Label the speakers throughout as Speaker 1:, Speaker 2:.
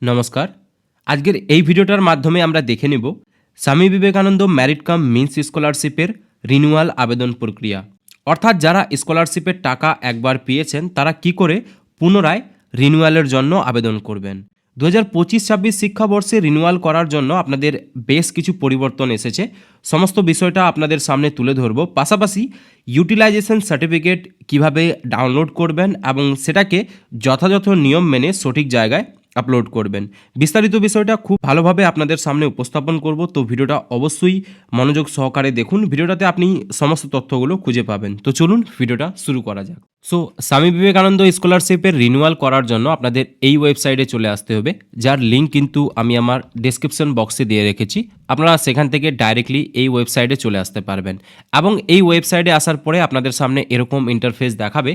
Speaker 1: নমস্কার। আজকের এই ভিডিওটার মাধ্যমে আমরা দেখে নেব স্বামী বিবেকানন্দ ম্যারিট কাম মিন্স স্কলারশিপের রিনিউয়াল আবেদন প্রক্রিয়া। অর্থাৎ যারা স্কলারশিপের টাকা একবার পেয়েছেন তারা কি করে পুনরায় রিনিউয়ালের জন্য আবেদন করবেন। 2025-26 শিক্ষাবর্ষে রিনিউয়াল করার জন্য আপনাদের বেশ কিছু পরিবর্তন এসেছে। সমস্ত বিষয়টা আপনাদের সামনে তুলে ধরব। পাশাপাশি ইউটিলাইজেশন সার্টিফিকেট কিভাবে ডাউনলোড করবেন এবং সেটাকে যথাযথ নিয়ম মেনে সঠিক জায়গায় আপলোড করবেন। বিস্তারিত বিষয়টা খুব ভালোভাবে আপনাদের সামনে উপস্থাপন করব, তো ভিডিওটা অবশ্যই মনোযোগ সহকারে দেখুন। ভিডিওটাতে আপনি সমস্ত তথ্যগুলো খুঁজে পাবেন। তো চলুন ভিডিওটা শুরু করা যাক। স্বামী বিবেকানন্দ স্কলারশিপের রিনিউয়াল করার জন্য আপনাদের এই ওয়েবসাইটে চলে আসতে হবে, যার লিঙ্ক কিন্তু আমি আমার ডেসক্রিপশন বক্সে দিয়ে রেখেছি। আপনারা সেখান থেকে ডাইরেক্টলি এই ওয়েবসাইটে চলে আসতে পারবেন এবং এই ওয়েবসাইটে আসার পরে আপনাদের সামনে এরকম ইন্টারফেস দেখাবে।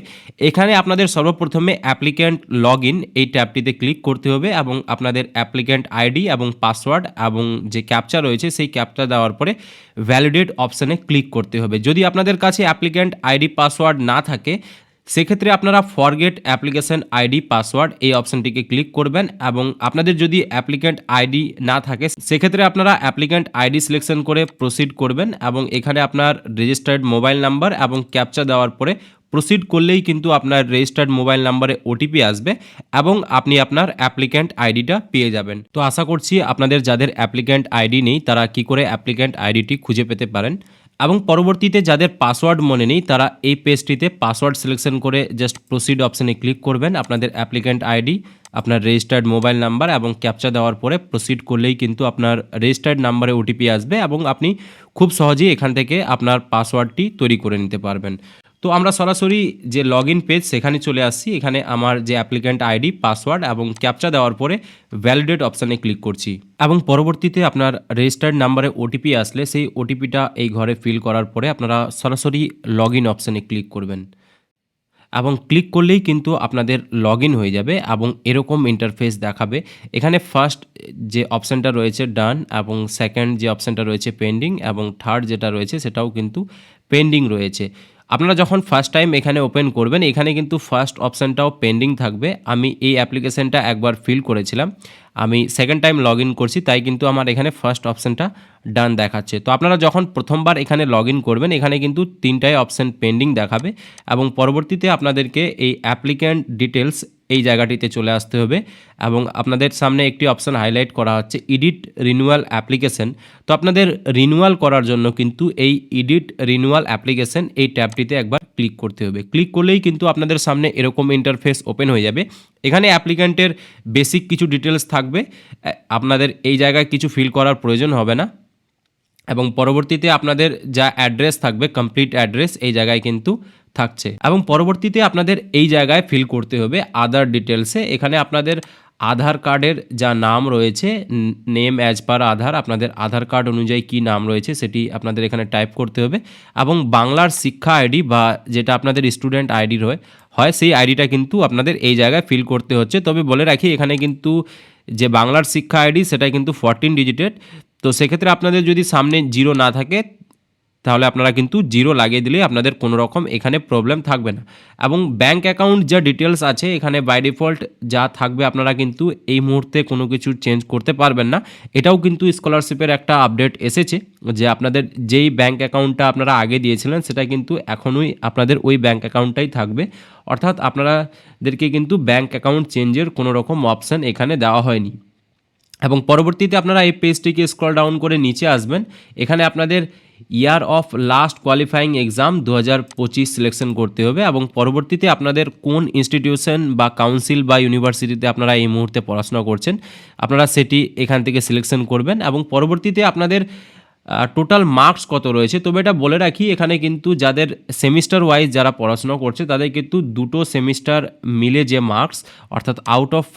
Speaker 1: এখানে আপনাদের সর্বপ্রথমে অ্যাপ্লিক্যান্ট লগ ইন এই ট্যাবটিতে ক্লিক করতে হবে এবং আপনাদের অ্যাপ্লিক্যান্ট আইডি এবং পাসওয়ার্ড এবং যে ক্যাপচা রয়েছে সেই ক্যাপচা দেওয়ার পরে ভ্যালিডেট অপশানে ক্লিক করতে হবে। যদি আপনাদের কাছে অ্যাপ্লিক্যান্ট আইডি পাসওয়ার্ড না থাকে সেক্ষেত্রে আপনারা ফরগেট অ্যাপ্লিকেশন আইডি পাসওয়ার্ড এই অপশানটিকে ক্লিক করবেন এবং আপনাদের যদি অ্যাপ্লিক্যান্ট আইডি না থাকে সেক্ষেত্রে আপনারা অ্যাপ্লিক্যান্ট আইডি সিলেকশন করে প্রসিড করবেন এবং এখানে আপনার রেজিস্টার্ড মোবাইল নাম্বার এবং ক্যাপচা দেওয়ার পরে প্রসিড করলেই কিন্তু আপনার রেজিস্টার্ড মোবাইল নাম্বারে ওটিপি আসবে এবং আপনি আপনার অ্যাপ্লিক্যান্ট আইডিটা পেয়ে যাবেন। তো আশা করছি আপনাদের যাদের অ্যাপ্লিক্যান্ট আইডি নেই তারা কি করে অ্যাপ্লিক্যান্ট আইডিটি খুঁজে পেতে পারেন এবং পরবর্তীতে যাদের পাসওয়ার্ড মনে নেই তারা এই পেজটিতে পাসওয়ার্ড সিলেকশন করে জাস্ট প্রসিড অপশানে ক্লিক করবেন। আপনাদের অ্যাপ্লিক্যান্ট আইডি, আপনার রেজিস্টার্ড মোবাইল নাম্বার এবং ক্যাপচা দেওয়ার পরে প্রসিড করলেই কিন্তু আপনার রেজিস্টার্ড নাম্বারে ওটিপি আসবে এবং আপনি খুব সহজেই এখান থেকে আপনার পাসওয়ার্ডটি তৈরি করে নিতে পারবেন। তো আমরা সরাসরি যে লগ ইন পেজ সেখানে চলে আসছি। এখানে আমার যে অ্যাপ্লিক্যান্ট আইডি, পাসওয়ার্ড এবং ক্যাপচা দেওয়ার পরে ভ্যালিডেট অপশানে ক্লিক করছি এবং পরবর্তীতে আপনার রেজিস্টার্ড নাম্বারে ওটিপি আসলে সেই ওটিপিটা এই ঘরে ফিল করার পরে আপনারা সরাসরি লগ ইন অপশানে ক্লিক করবেন এবং ক্লিক করলেই কিন্তু আপনাদের লগ ইন হয়ে যাবে এবং এরকম ইন্টারফেস দেখাবে। এখানে ফার্স্ট যে অপশানটা রয়েছে ডান এবং সেকেন্ড যে অপশানটা রয়েছে পেন্ডিং এবং থার্ড যেটা রয়েছে সেটাও কিন্তু পেন্ডিং রয়েছে। আপনারা যখন ফার্স্ট টাইম এখানে ওপেন করবেন এখানে কিন্তু ফার্স্ট অপশানটাও পেন্ডিং থাকবে। আমি এই অ্যাপ্লিকেশানটা একবার ফিল করেছিলাম, আমি সেকেন্ড টাইম লগ ইন করছি তাই কিন্তু আমার এখানে ফার্স্ট অপশানটা ডান দেখাচ্ছে। তো আপনারা যখন প্রথমবার এখানে লগ ইন করবেন এখানে কিন্তু তিনটাই অপশান পেন্ডিং দেখাবে এবং পরবর্তীতে আপনাদেরকে এই অ্যাপ্লিক্যান্ট ডিটেলস এই জায়গাটিতে চলে আসতে হবে এবং আপনাদের সামনে একটি অপশান হাইলাইট করা হচ্ছে এডিট রিনিউয়াল অ্যাপ্লিকেশন। তো আপনাদের রিনিউয়াল করার জন্য কিন্তু এই এডিট রিনিউয়াল অ্যাপ্লিকেশন এই ট্যাবটিতে একবার ক্লিক করতে হবে। ক্লিক করলেই কিন্তু আপনাদের সামনে এরকম ইন্টারফেস ওপেন হয়ে যাবে। এখানে অ্যাপ্লিক্যান্টের বেসিক কিছু ডিটেলস থাকবে, আপনাদের এই জায়গায় কিছু ফিল করার প্রয়োজন হবে না এবং পরবর্তীতে আপনাদের যা অ্যাড্রেস থাকবে কমপ্লিট অ্যাড্রেস এই জায়গায় কিন্তু থাকছে এবং পরবর্তীতে আপনাদের এই জায়গায় ফিল করতে হবে আদার ডিটেলসে। এখানে আপনাদের আধার কার্ডের যা নাম রয়েছে, নেম অ্যাজ পার আধার, আপনাদের আধার কার্ড অনুযায়ী কী নাম রয়েছে সেটি আপনাদের এখানে টাইপ করতে হবে এবং বাংলার শিক্ষা আইডি বা যেটা আপনাদের স্টুডেন্ট আইডি হয় সেই আইডিটা কিন্তু আপনাদের এই জায়গায় ফিল করতে হচ্ছে। তবে বলে রাখি এখানে কিন্তু যে বাংলার শিক্ষা আইডি সেটা কিন্তু 14 ডিজিটেড। তো সেক্ষেত্রে আপনাদের যদি সামনে জিরো না থাকে তাহলে আপনারা কিন্তু জিরো লাগিয়ে দিলেই আপনাদের কোনো রকম এখানে প্রবলেম থাকবে না এবং ব্যাঙ্ক অ্যাকাউন্ট যা ডিটেলস আছে এখানে বাই ডিফল্ট যা থাকবে আপনারা কিন্তু এই মুহূর্তে কোনো কিছু চেঞ্জ করতে পারবেন না। এটাও কিন্তু স্কলারশিপের একটা আপডেট এসেছে যে আপনাদের যেই ব্যাঙ্ক অ্যাকাউন্টটা আপনারা আগে দিয়েছিলেন সেটা কিন্তু এখনই আপনাদের ওই ব্যাঙ্ক অ্যাকাউন্টটাই থাকবে। অর্থাৎ আপনাদেরকে কিন্তু ব্যাঙ্ক অ্যাকাউন্ট চেঞ্জের কোনো রকম অপশান এখানে দেওয়া হয়নি এবং পরবর্তীতে আপনারা এই পেজটিকে স্ক্রল ডাউন করে নিচে আসবেন। এখানে আপনাদের year of last qualifying exam 2025 selection করতে হবে এবং পরবর্তীতে আপনাদের কোন ইনস্টিটিউশন বা কাউন্সিল বা ইউনিভার্সিটিতে আপনারা এই মুহূর্তে পড়াশোনা করছেন আপনারা সেটি এখান থেকে সিলেকশন করবেন এবং পরবর্তীতে আপনাদের টোটাল মার্কস কত রয়েছে। তবে এটা বলে রাখি এখানে কিন্তু যাদের সেমিস্টার ওয়াইজ যারা পড়াশোনা করছে তাদের কিন্তু দুটো সেমিস্টার মিলে যে মার্কস অর্থাৎ আউট অফ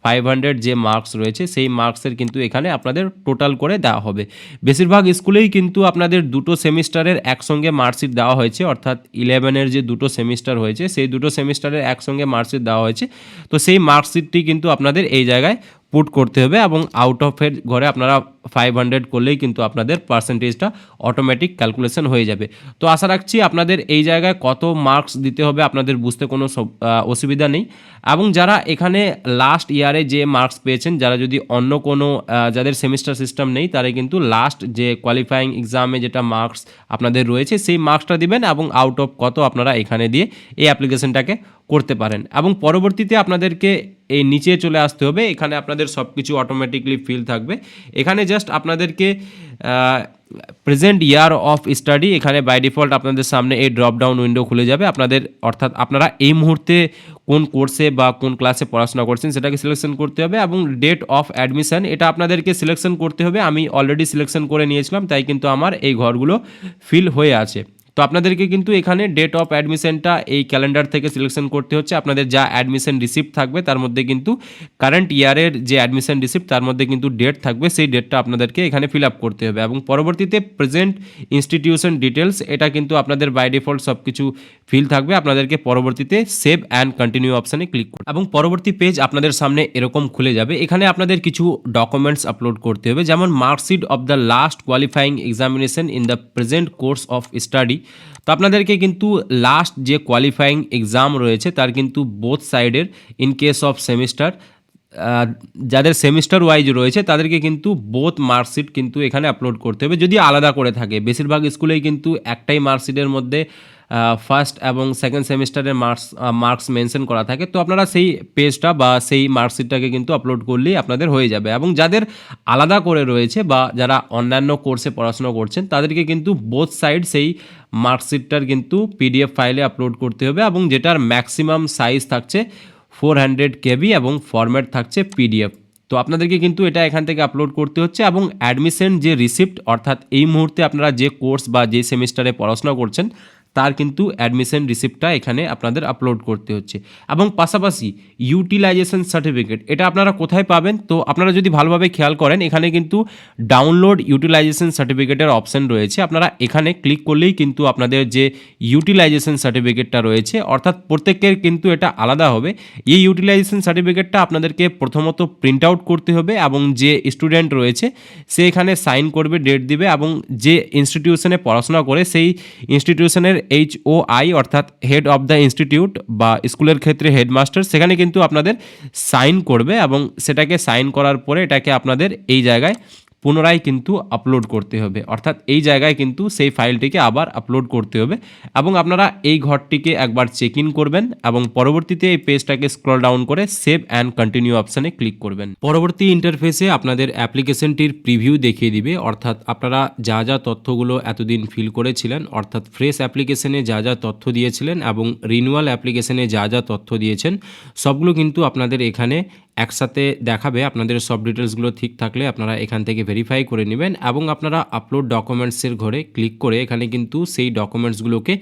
Speaker 1: 500 যে মার্কস রয়েছে সেই মার্কসের কিন্তু এখানে আপনাদের টোটাল করে দেওয়া হবে। বেশিরভাগ স্কুলেই কিন্তু আপনাদের দুটো সেমিস্টারের একসঙ্গে মার্কশিট দেওয়া হয়েছে, অর্থাৎ 11-এর যে দুটো সেমিস্টার হয়েছে সেই দুটো সেমিস্টারের একসঙ্গে মার্কশিট দেওয়া হয়েছে। তো সেই মার্কশিটটি কিন্তু আপনাদের এই জায়গায় পুট করতে হবে এবং আউট অফ এর ঘরে আপনারা 500 করলেই কিন্তু আপনাদের পার্সেন্টেজটা অটোমেটিক ক্যালকুলেশন হয়ে যাবে। তো আশা রাখছি আপনাদের এই জায়গায় কত মার্কস দিতে হবে আপনাদের বুঝতে কোনো অসুবিধা নেই। এবং যারা এখানে লাস্ট ইয়ারে যে মার্কস পেয়েছেন, যারা যদি অন্য কোনো যাদের সেমিস্টার সিস্টেম নেই, তারা কিন্তু লাস্ট যে কোয়ালিফাইং এক্সামে যেটা মার্কস আপনাদের রয়েছে সেই মার্কসটা দিবেন এবং আউট অফ কত আপনারা এখানে দিয়ে এই অ্যাপ্লিকেশনটাকে করতে পারেন। এবং পরবর্তীতে আপনাদেরকে এই নিচে চলে আসতে হবে, এখানে আপনাদের সব কিছু অটোমেটিকলি ফিল থাকবে। এখানে জাস্ট আপনাদেরকে প্রেজেন্ট ইয়ার অফ স্টাডি, এখানে বাই ডিফল্ট আপনাদের সামনে এই ড্রপ ডাউন উইন্ডো খুলে যাবে আপনাদের, অর্থাৎ আপনারা এই মুহূর্তে কোন কোর্সে বা কোন ক্লাসে পড়াশোনা করছেন সেটাকে সিলেকশন করতে হবে এবং ডেট অফ অ্যাডমিশন এটা আপনাদেরকে সিলেকশন করতে হবে। আমি অলরেডি সিলেকশন করে নিয়েছিলাম, তাই কিন্তু আমার এই ঘরগুলো ফিল হয়ে আছে। তো আপনাদেরকে কিন্তু এখানে ডেট অফ অ্যাডমিশনটা এই ক্যালেন্ডার থেকে সিলেকশন করতে হচ্ছে। আপনাদের যা অ্যাডমিশন রিসিপ্ট থাকবে তার মধ্যে কিন্তু কারেন্ট ইয়ারের যে অ্যাডমিশন রিসিপ্ট তার মধ্যে কিন্তু ডেট থাকবে, সেই ডেটটা আপনাদেরকে এখানে ফিল আপ করতে হবে। এবং পরবর্তীতে প্রেজেন্ট ইনস্টিটিউশন ডিটেলস এটা কিন্তু আপনাদের বাই ডিফল্ট সব কিছু ফিল থাকবে। আপনাদেরকে পরবর্তীতে সেভ অ্যান্ড কন্টিনিউ অপশানে ক্লিক করুন এবং পরবর্তী পেজ আপনাদের সামনে এরকম খুলে যাবে। এখানে আপনাদের কিছু ডকুমেন্টস আপলোড করতে হবে, যেমন marksheet of the last qualifying examination in the present course of study. তো আপনাদেরকে কিন্তু লাস্ট যে কোয়ালিফাইং এক্সাম রয়েছে তার কিন্তু বোথ সাইডের ইন কেস অফ সেমিস্টার, যাদের সেমিস্টার ওয়াইজ রয়েছে তাদেরকে কিন্তু বোথ মার্কশিট কিন্তু এখানে আপলোড করতে হবে, যদি আলাদা করে থাকে। বেশিরভাগ স্কুলেই কিন্তু একটাই মার্কশিটের মধ্যে ফার্স্ট এবং সেকেন্ড সেমিস্টারের মার্কস মেনশন করা থাকে। তো আপনারা সেই পেজটা বা সেই মার্কশিটটাকে কিন্তু আপলোড করলেই আপনাদের হয়ে যাবে। এবং যাদের আলাদা করে রয়েছে বা যারা অন্যান্য কোর্সে পড়াশোনা করছেন তাদেরকে কিন্তু বোথ সাইড সেই মার্কশিটটার কিন্তু পিডিএফ ফাইলে আপলোড করতে হবে এবং যেটার ম্যাক্সিমাম সাইজ থাকছে 400 KB এবং ফরম্যাট থাকছে পিডিএফ। তো আপনাদেরকে কিন্তু এটা এখান থেকে আপলোড করতে হচ্ছে এবং অ্যাডমিশন যে রিসিপ্ট, অর্থাৎ এই মুহূর্তে আপনারা যে কোর্স বা যে সেমিস্টারে পড়াশোনা করছেন তার কিন্তু অ্যাডমিশন রিসিপ্টটা এখানে আপনাদের আপলোড করতে হচ্ছে। এবং পাশাপাশি ইউটিলাইজেশন সার্টিফিকেট এটা আপনারা কোথায় পাবেন, তো আপনারা যদি ভালোভাবে খেয়াল করেন এখানে কিন্তু ডাউনলোড ইউটিলাইজেশন সার্টিফিকেটের অপশন রয়েছে। আপনারা এখানে ক্লিক করলেই কিন্তু আপনাদের যে ইউটিলাইজেশন সার্টিফিকেটটা রয়েছে, অর্থাৎ প্রত্যেকের কিন্তু এটা আলাদা হবে। এই ইউটিলাইজেশন সার্টিফিকেটটা আপনাদেরকে প্রথমত প্রিন্ট আউট করতে হবে এবং যে স্টুডেন্ট রয়েছে সে এখানে সাইন করবে, ডেট দিবে এবং যে ইনস্টিটিউশনে পড়াশোনা করে সেই ইনস্টিটিউশনের HOI অর্থাৎ হেড অফ দ্য ইনস্টিটিউট বা স্কুলের ক্ষেত্রে হেডমাস্টার, সেখানে কিন্তু আপনাদের সাইন করবে এবং সেটাকে সাইন করার পরে এটাকে আপনাদের এই জায়গায় পুনরায় কিন্তু আপলোড করতে হবে, অর্থাৎ এই জায়গায় কিন্তু সেই ফাইলটিকে আবার আপলোড করতে হবে। এবং আপনারা এই ঘরটিকে একবার চেক ইন করবেন এবং পরবর্তীতে এই পেজটাকে স্ক্রল ডাউন করে সেভ অ্যান্ড কন্টিনিউ অপশানে ক্লিক করবেন। পরবর্তী ইন্টারফেসে আপনাদের অ্যাপ্লিকেশনটির প্রিভিউ দেখিয়ে দিবে, অর্থাৎ আপনারা যা যা তথ্যগুলো এতদিন ফিল করেছিলেন, অর্থাৎ ফ্রেশ অ্যাপ্লিকেশনে যা যা তথ্য দিয়েছিলেন এবং রিনিউয়াল অ্যাপ্লিকেশনে যা যা তথ্য দিয়েছেন সবগুলো কিন্তু আপনাদের এখানে একসাথে দেখাবে। আপনাদের সব ডিটেলসগুলো ঠিক থাকলে আপনারা এখান থেকে ভেরিফাই করে নেবেন এবং আপনারা আপলোড ডকুমেন্টসের ঘরে ক্লিক করে এখানে কিন্তু সেই ডকুমেন্টসগুলোকে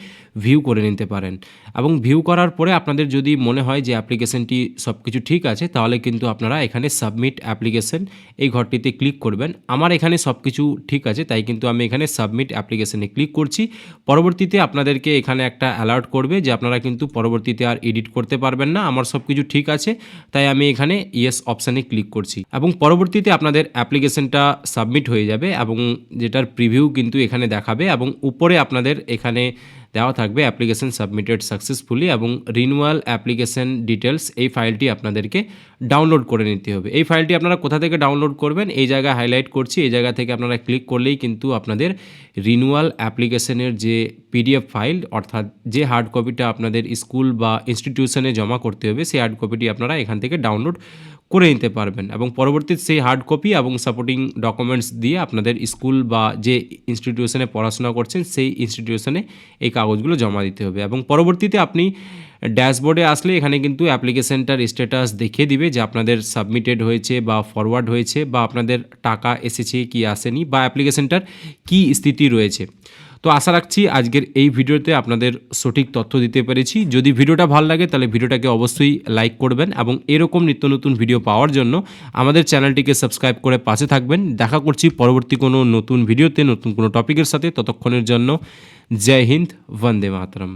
Speaker 1: ভিউ করে নিতে পারেন। এবং ভিউ করার পরে আপনাদের যদি মনে হয় যে অ্যাপ্লিকেশনটি সব কিছু ঠিক আছে তাহলে কিন্তু আপনারা এখানে সাবমিট অ্যাপ্লিকেশন এই ঘরটিতে ক্লিক করবেন। আমার এখানে সব কিছু ঠিক আছে তাই কিন্তু আমি এখানে সাবমিট অ্যাপ্লিকেশনে ক্লিক করছি। পরবর্তীতে আপনাদেরকে এখানে একটা অ্যালার্ট করবে যে আপনারা কিন্তু পরবর্তীতে আর এডিট করতে পারবেন না, আমার সব কিছু ঠিক আছে তাই আমি এখানে ইয়েস অপশানে ক্লিক করছি এবং পরবর্তীতে আপনাদের অ্যাপ্লিকেশনটা সাবমিট হয়ে যাবে এবং যেটার প্রিভিউ কিন্তু এখানে দেখাবে এবং উপরে আপনাদের এখানে দেওয়া থাকবে অ্যাপ্লিকেশন সাবমিটেড সাকসেসফুলি এবং রিনিউয়াল অ্যাপ্লিকেশন ডিটেলস, এই ফাইলটি আপনাদেরকে ডাউনলোড করে নিতে হবে। এই ফাইলটি আপনারা কোথা থেকে ডাউনলোড করবেন এই জায়গায় হাইলাইট করছি, এই জায়গা থেকে আপনারা ক্লিক করলেই কিন্তু আপনাদের রিনিউয়াল অ্যাপ্লিকেশনের যে পিডিএফ ফাইল, অর্থাৎ যে হার্ড কপিটা আপনাদের স্কুল বা ইনস্টিটিউশনে জমা করতে হবে সেই হার্ড কপিটি আপনারা এখান থেকে ডাউনলোড করে নিতে পারবেন এবং পরবর্তীতে সেই হার্ড কপি এবং সাপোর্টিং ডকুমেন্টস দিয়ে আপনাদের স্কুল বা যে ইনস্টিটিউশনে পড়াশোনা করছেন সেই ইনস্টিটিউশনে এই কাগজগুলো জমা দিতে হবে। এবং পরবর্তীতে আপনি ড্যাশবোর্ডে আসলে এখানে কিন্তু অ্যাপ্লিকেশনটার স্ট্যাটাস দেখিয়ে দিবে যে আপনাদের সাবমিটেড হয়েছে বা ফরওয়ার্ড হয়েছে বা আপনাদের টাকা এসেছে কি আসেনি বা অ্যাপ্লিকেশনটার কী স্থিতি রয়েছে। তো আশা রাখছি আজকের এই ভিডিওতে আপনাদের সঠিক তথ্য দিতে পেরেছি। যদি ভিডিওটা ভালো লাগে তাহলে ভিডিওটাকে অবশ্যই লাইক করবেন এবং এরকম নিত্য নতুন ভিডিও পাওয়ার জন্য আমাদের চ্যানেলটিকে সাবস্ক্রাইব করে পাশে থাকবেন। দেখা করছি পরবর্তী কোনো নতুন ভিডিওতে নতুন কোনো টপিকের সাথে। ততক্ষণের জন্য জয় হিন্দ, বন্দে মাতরম।